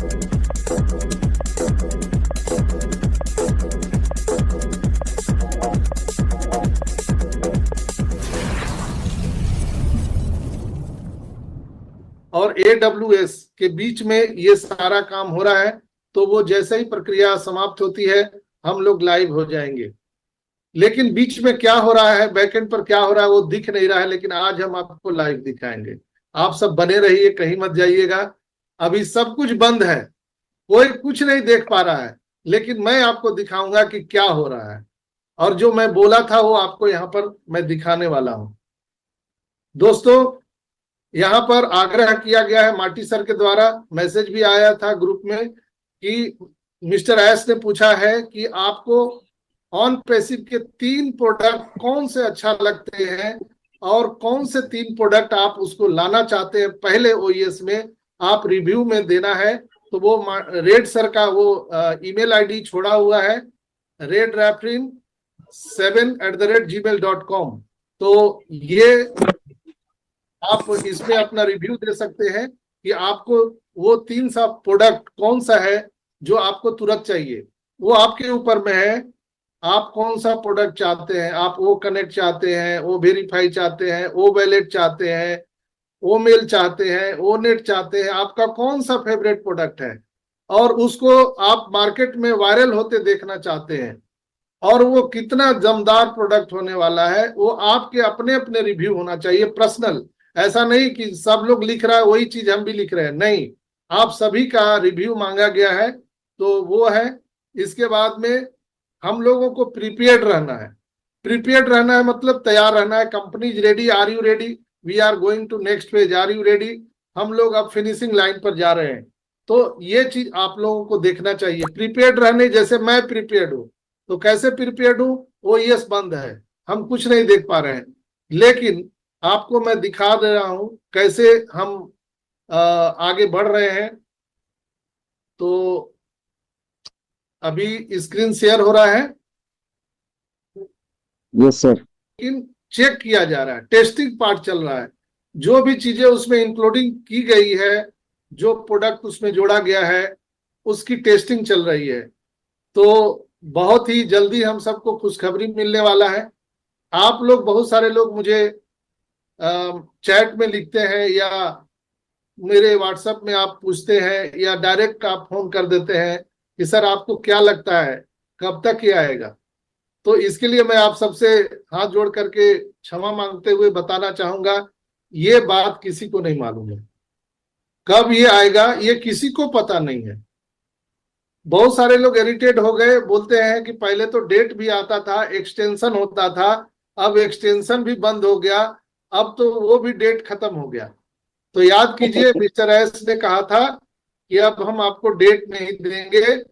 और AWS के बीच में ये सारा काम हो रहा है। तो वो जैसे ही प्रक्रिया समाप्त होती है हम लोग लाइव हो जाएंगे। लेकिन बीच में क्या हो रहा है, बैकएंड पर क्या हो रहा है वो दिख नहीं रहा है, लेकिन आज हम आपको लाइव दिखाएंगे। आप सब बने रहिए, कहीं मत जाइएगा। अभी सब कुछ बंद है, कोई कुछ नहीं देख पा रहा है, लेकिन मैं आपको दिखाऊंगा कि क्या हो रहा है। और जो मैं बोला था वो आपको यहाँ पर मैं दिखाने वाला हूं। दोस्तों, यहाँ पर आग्रह किया गया है माटी सर के द्वारा, मैसेज भी आया था ग्रुप में कि मिस्टर एस ने पूछा है कि आपको ऑन पैसिव के 3 प्रोडक्ट कौन से अच्छा लगते हैं और कौन से 3 प्रोडक्ट आप उसको लाना चाहते हैं पहले ओईएस में, आप रिव्यू में देना है। तो वो रेड सर का वो ईमेल आईडी छोड़ा हुआ है, redrafrin7@gmail.com। तो ये आप इसमें अपना रिव्यू दे सकते हैं कि आपको वो 3 सा प्रोडक्ट कौन सा है जो आपको तुरंत चाहिए। वो आपके ऊपर में है, आप कौन सा प्रोडक्ट चाहते हैं। आप ओ कनेक्ट चाहते हैं, ओ वेरीफाई चाहते हैं, ओ वैलेट चाहते हैं, ओ मेल चाहते हैं, ओ नेट चाहते हैं, आपका कौन सा फेवरेट प्रोडक्ट है और उसको आप मार्केट में वायरल होते देखना चाहते हैं और वो कितना दमदार प्रोडक्ट होने वाला है, वो आपके अपने अपने रिव्यू होना चाहिए, पर्सनल। ऐसा नहीं कि सब लोग लिख रहा है वही चीज हम भी लिख रहे हैं, नहीं, आप सभी का रिव्यू मांगा गया है। तो वो है। इसके बाद में हम लोगों को प्रिपेयर्ड रहना है। प्रिपेयर्ड रहना है मतलब तैयार रहना है। Company is ready, are you ready, we are going to next page, are you ready. हम लोग अब फिनिशिंग लाइन पर जा रहे हैं। तो ये चीज आप लोगों को देखना चाहिए, प्रिपेयर्ड रहने। जैसे मैं प्रिपेयर्ड हूँ, तो कैसे प्रिपेयर्ड हूँ, ओईएस बंद है, हम कुछ नहीं देख पा रहे हैं, लेकिन आपको मैं दिखा दे रहा हूं कैसे हम आगे बढ़ रहे हैं। तो अभी स्क्रीन शेयर हो रहा है। Yes sir. लेकिन चेक किया जा रहा है, टेस्टिंग पार्ट चल रहा है। जो भी चीजें उसमें इंक्लूडिंग की गई है, जो प्रोडक्ट उसमें जोड़ा गया है, उसकी टेस्टिंग चल रही है। तो बहुत ही जल्दी हम सबको खुशखबरी मिलने वाला है। आप लोग, बहुत सारे लोग मुझे चैट में लिखते हैं या मेरे व्हाट्सएप में आप पूछते हैं या डायरेक्ट आप फोन कर देते हैं कि सर आपको क्या लगता है कब तक ये आएगा। तो इसके लिए मैं आप सबसे हाथ जोड़ करके क्षमा मांगते हुए बताना चाहूंगा, ये बात किसी को नहीं मालूम है कब ये आएगा, ये किसी को पता नहीं है। बहुत सारे लोग इरिटेट हो गए, बोलते हैं कि पहले तो डेट भी आता था, एक्सटेंशन होता था, अब एक्सटेंशन भी बंद हो गया, अब तो वो भी डेट खत्म हो गया। तो याद कीजिए, मिस्टर एस ने कहा था कि अब हम आपको डेट नहीं देंगे,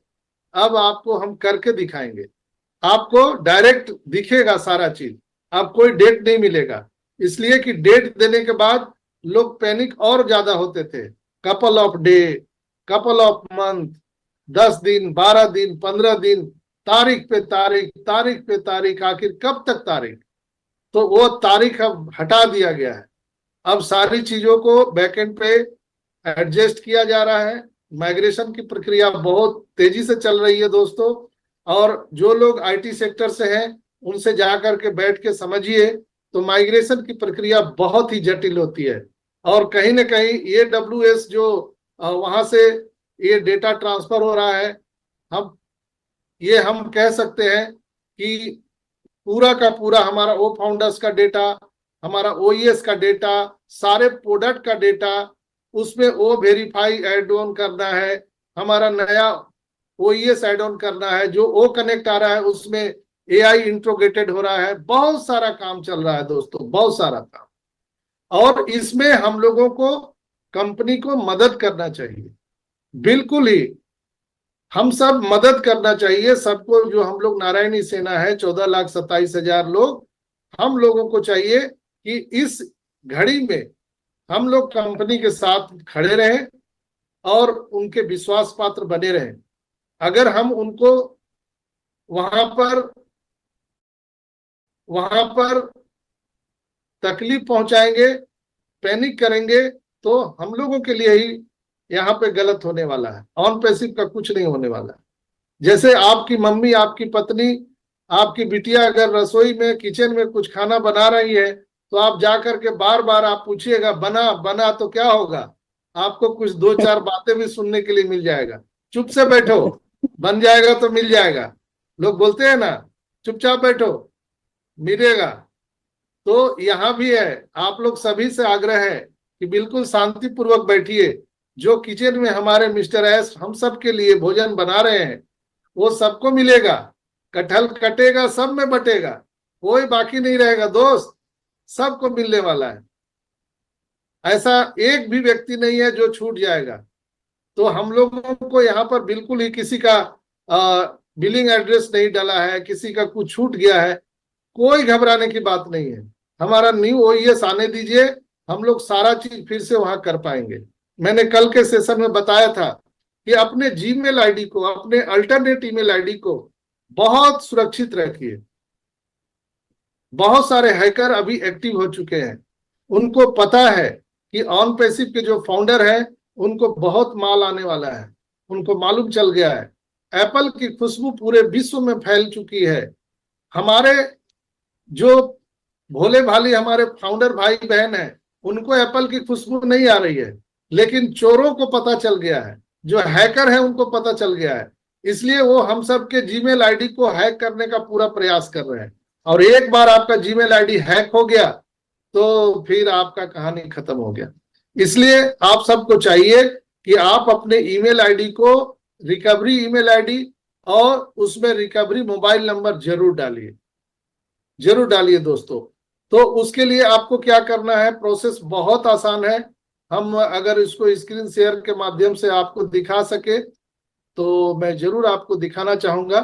अब आपको हम करके दिखाएंगे। आपको डायरेक्ट दिखेगा सारा चीज, अब कोई डेट नहीं मिलेगा। इसलिए कि डेट देने के बाद लोग पैनिक और ज्यादा होते थे। Couple of day, couple of month, 10 दिन, 12 दिन, 15 दिन, तारीख पे तारीख, तारीख पे तारीख, आखिर कब तक तारीख। तो वो तारीख अब हटा दिया गया है। अब सारी चीजों को बैकएंड पे एडजस्ट किया जा रहा है। माइग्रेशन की प्रक्रिया बहुत तेजी से चल रही है दोस्तों। और जो लोग आईटी सेक्टर से हैं उनसे जाकर के बैठ के समझिए, तो माइग्रेशन की प्रक्रिया बहुत ही जटिल होती है। और कहीं ना कहीं AWS जो वहां से ये डेटा ट्रांसफर हो रहा है, हम कह सकते हैं कि पूरा का पूरा हमारा ओ फाउंडर्स का डेटा, हमारा ओईएस का डेटा, सारे प्रोडक्ट का डेटा, उसमें ओ वेरीफाई एड ऑन करना है, हमारा नया ओईएस एड ऑन करना है, जो ओ कनेक्ट आ रहा है उसमें एआई इंट्रोगेटेड हो रहा है। बहुत सारा काम चल रहा है दोस्तों, बहुत सारा काम। और इसमें हम लोगों को, कंपनी को मदद करना चाहिए, बिल्कुल ही हम सब मदद करना चाहिए सबको। जो हम लोग नारायणी सेना है, 14,27,000 लोग, हम लोगों को चाहिए कि इस घड़ी में हम लोग कंपनी के साथ खड़े रहें और उनके विश्वास पात्र बने रहें। अगर हम उनको वहां पर तकलीफ पहुंचाएंगे, पैनिक करेंगे, तो हम लोगों के लिए ही यहाँ पे गलत होने वाला है। ऑन पैसिव का कुछ नहीं होने वाला। जैसे आपकी मम्मी, आपकी पत्नी, आपकी बिटिया अगर रसोई में, किचन में कुछ खाना बना रही है, तो आप जाकर के बार बार आप पूछिएगा बना बना, तो क्या होगा, आपको कुछ 2-4 बातें भी सुनने के लिए मिल जाएगा। चुप से बैठो, बन जाएगा तो मिल जाएगा। लोग बोलते हैं ना, चुपचाप बैठो मिलेगा। तो यहाँ भी है, आप लोग सभी से आग्रह है कि बिल्कुल शांतिपूर्वक बैठिए। जो किचन में हमारे मिस्टर एस हम सब के लिए भोजन बना रहे हैं, वो सबको मिलेगा। कटहल कटेगा, सब में बटेगा, कोई बाकी नहीं रहेगा दोस्त, सबको मिलने वाला है। ऐसा एक भी व्यक्ति नहीं है जो छूट जाएगा। तो हम लोगों को यहाँ पर बिल्कुल ही किसी का बिलिंग एड्रेस नहीं डाला है, किसी का कुछ छूट गया है, कोई घबराने की बात नहीं है। हमारा न्यू ओईएस आने दीजिए, हम लोग सारा चीज फिर से वहां कर पाएंगे। मैंने कल के सेशन में बताया था कि अपने जीमेल आईडी को, अपने अल्टरनेट ईमेल आईडी को बहुत सुरक्षित रखिए। बहुत सारे हैकर अभी एक्टिव हो चुके हैं, उनको पता है कि ऑन पैसिव के जो फाउंडर हैं उनको बहुत माल आने वाला है, उनको मालूम चल गया है। एप्पल की खुशबू पूरे विश्व में फैल चुकी है। हमारे जो भोले भाली हमारे फाउंडर भाई बहन हैं, उनको एप्पल की खुशबू नहीं आ रही है, लेकिन चोरों को पता चल गया है, जो हैकर है उनको पता चल गया है। इसलिए वो हम सब के जीमेल आईडी को हैक करने का पूरा प्रयास कर रहे हैं। और एक बार आपका जीमेल आईडी हैक हो गया तो फिर आपका कहानी खत्म हो गया। इसलिए आप सबको चाहिए कि आप अपने ईमेल आईडी को रिकवरी ईमेल आईडी और उसमें रिकवरी मोबाइल नंबर जरूर डालिए, जरूर डालिए दोस्तों। तो उसके लिए आपको क्या करना है, प्रोसेस बहुत आसान है। हम अगर इसको स्क्रीन शेयर के माध्यम से आपको दिखा सके तो मैं जरूर आपको दिखाना चाहूंगा।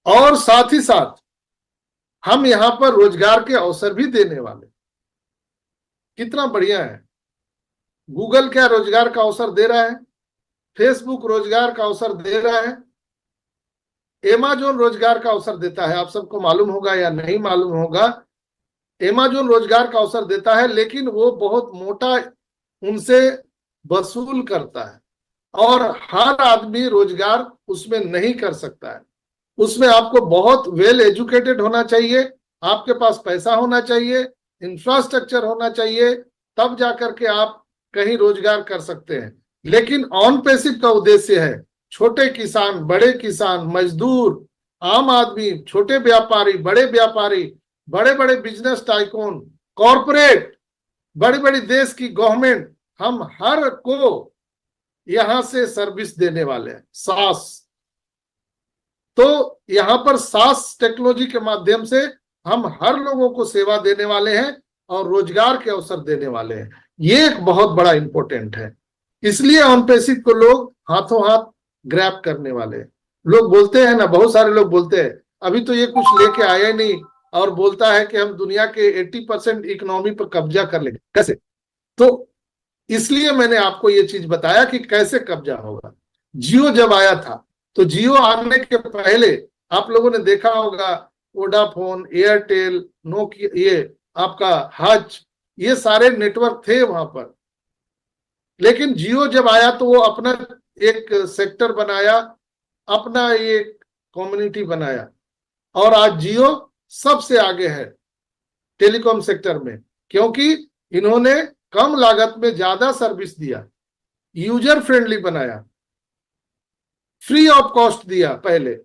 और साथ ही साथ हम यहां पर रोजगार के अवसर भी देने वाले। कितना बढ़िया है। गूगल क्या रोजगार का अवसर दे रहा है, फेसबुक रोजगार का अवसर दे रहा है, Amazon रोजगार का अवसर देता है। आप सबको मालूम होगा या नहीं मालूम होगा, Amazon रोजगार का अवसर देता है, लेकिन वो बहुत मोटा उनसे वसूल करता है और हर आदमी रोजगार उसमें नहीं कर सकता है। उसमें आपको बहुत वेल एजुकेटेड होना चाहिए, आपके पास पैसा होना चाहिए, इंफ्रास्ट्रक्चर होना चाहिए, तब जाकर के आप कहीं रोजगार कर सकते हैं। लेकिन ऑन पैसिव का उद्देश्य है छोटे किसान, बड़े किसान, मजदूर, आम आदमी, छोटे व्यापारी, बड़े बड़े बिजनेस टाइकून, कॉरपोरेट, बड़ी बड़ी देश की गवर्नमेंट, हम हर को यहां से सर्विस देने वाले हैं। सास, तो यहां पर सास टेक्नोलॉजी के माध्यम से हम हर लोगों को सेवा देने वाले हैं और रोजगार के अवसर देने वाले हैं। ये एक बहुत बड़ा इंपॉर्टेंट है। इसलिए ऑन पैसिव को लोग हाथों हाथ ग्रैब करने वाले हैं। लोग बोलते हैं ना, बहुत सारे लोग बोलते हैं अभी तो ये कुछ लेके आया ही नहीं, और बोलता है कि हम दुनिया के 80% इकोनॉमी पर कब्जा कर लेंगे। कैसे? तो इसलिए मैंने आपको ये चीज बताया कि कैसे कब्जा होगा। जियो जब आया था तो जियो आने के पहले आप लोगों ने देखा होगा वोडाफोन, एयरटेल, नोकिया, ये आपका हज, ये सारे नेटवर्क थे वहां पर। लेकिन जियो जब आया तो वो अपना एक सेक्टर बनाया, अपना एक कम्युनिटी बनाया, और आज जियो सबसे आगे है टेलीकॉम सेक्टर में, क्योंकि इन्होंने कम लागत में ज्यादा सर्विस दिया, यूजर फ्रेंडली बनाया, फ्री ऑफ कॉस्ट दिया पहले।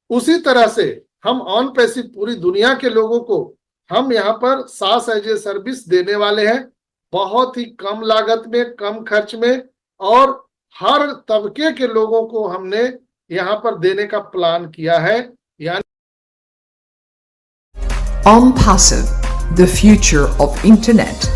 उसी तरह से हम ऑन पैसिव पूरी दुनिया के लोगों को हम यहाँ पर सास एज ए सर्विस देने वाले हैं, बहुत ही कम लागत में, कम खर्च में, और हर तबके के लोगों को हमने यहाँ पर देने का प्लान किया है। यानी OnPassive, the future of internet.